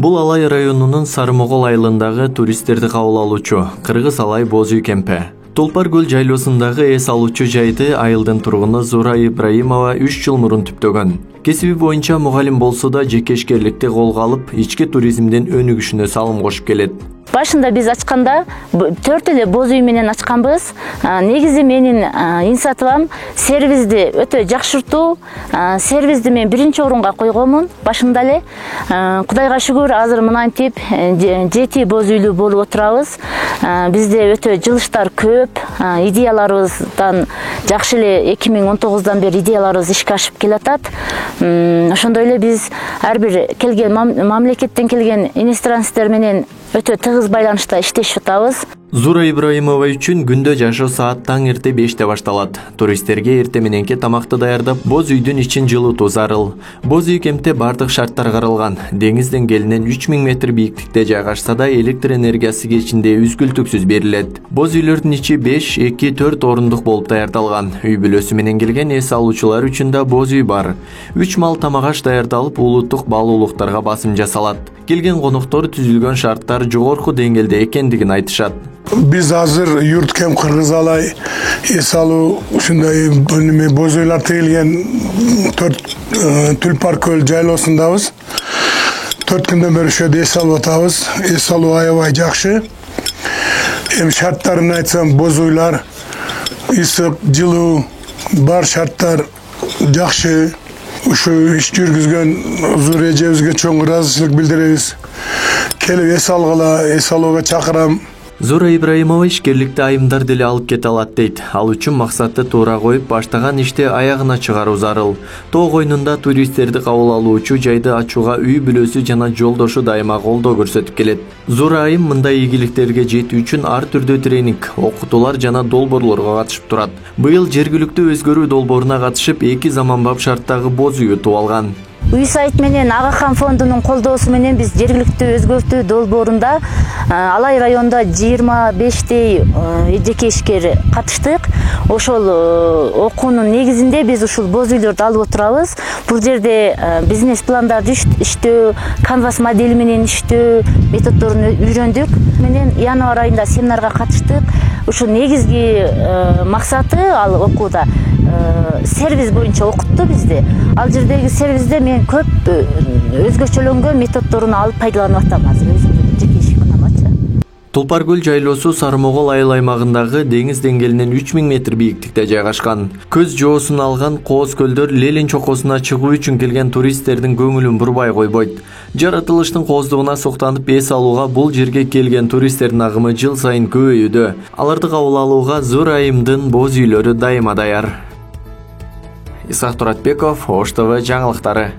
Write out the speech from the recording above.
Бул Алай районунун Сарымогол айылындагы туристтерди кабыл алуучу Кыргыз Алай боз үй кемпи. Тулпар көл жайлоосундагы эс алуучу жайды айылдын тургуну Зура Ибраимова 3 жыл мурун түптөгөн. Кесиби боюнча мугалим болсо да жекешкерликти колго алып, ички туризмдин өнүгүшүнө салым кошуп келет. Башында биз ачканда 4 эле боз үй менен ачканбыз. Негизи менин инициативам сервисти өтө жакшыртуу. Сервисти мен биринчи орунга койгонмун башында эле. Кудайга шүгүр, азыр мынантип 7 боз үйлүү болуп отурабыз. Бизде өтө жылыштар көп. Идеяларыбыздан жакшы эле 2019-дан бери идеяларыбыз ишке ашып келатат. Ошондой эле биз ар бир келген мамлекеттен келген иностранецтер менен өтө тыгыз байланышта иштешип атабыз. Зура Ибраимова үчүн күндө жашоо саат таң эрте 5те башталат. Туристтерге эрте мененки тамакты даярдап, боз үйдүн ичин жылытуу зарыл. Боз үй кемпте бардык шарттар каралган. Деңиз деңгээлинен 3000 метр бийиктикте жайгашса да электр энергиясы кечинде үзгүлтүксүз берилет. Боз үйлөрдүн ичи 5, 2, 4 орундук болуп даярдалган. Үй бүлөсү менен келген эс алуучулар үчүн да боз үй бар. 3 мал тамак-аш даярдалып, улуттук баалуулуктарга басым жасалат. Келген коноктор түзүлгөн шарттар жогорку деңгээлде экендигин айтышат. Biz hazır yurtkem Kırgız Alay esalu ушундай боз үйлөр тигилген 4 Тулпар көл жайлоосундабыз. 4 күндөн бери ошо эс алып атабыз. Эс алуу аябай жакшы. Эми шарттарын айтсам, боз үйлөр ысык, жылуу бар шарттар жакшы. Ушу иш жүргүзгөн Зура эжебизге чоң ыраазычылык билдиребиз. Келип эс алгыла, эс алууга чакырам. Зура Ибраимова ишкерликти айымдар деле алып кете алат дейт. Ал үчүн максатты туура коюп, баштаган ишти аягына чыгаруу зарыл. Тоо койнунда туристтерди кабыл алуучу жайды ачууга үй бүлөсү жана жолдошу дайыма колдоо көрсөтүп келет. Зура айым мындай ийгиликтерге жетүү үчүн ар түрдүү тренинг, окутуулар жана долбоорлорго катышып турат. Быйыл жергиликтүү өзгөрүү долбооруна катышып 2 заманбап шарттагы боз үй утуп алган. УСАИД менен Агахан фондунун колдоосу менен биз жергиликтүү өзгөртүү долбоорунда Алай районунда 25 эжеке ишкер катыштык. Ошол окуунун негизинде биз ушул боз үйлөрдү алып отурабыз. Бул жерде бизнес пландарды иштөө, канвас модели менен иштөө методдорун үйрөндүк. Менен январь айында семинарга катыштык. Ушу негизги максаты ал окууда сервис боюнча окутту бизди. Ал жердеги сервисде мен көп өзгөчөлөнгөн методдорун алып пайдаланып атам азыр өзүмдүн жеке ишканамчы. Тулпар көл жайлоосу Сарымогол айыл аймагындагы деңиз деңгээлинен 3000 метр бийиктикте жайгашкан. Көз жоосун алган кооз көлдөр Лелин чокосуна чыгуу үчүн келген туристтердин көңүлүн бурбай койбойт. Жаратылыштын кооздугуна суктанып эс алууга бул жерге келген туристтердин агымы жыл сайын көбөйүүдө. Аларды кабыл алууга Зура айымдын боз үйлөрү дайыма даяр. Исак Туратбеков, Ош ТВ жаңылыктары.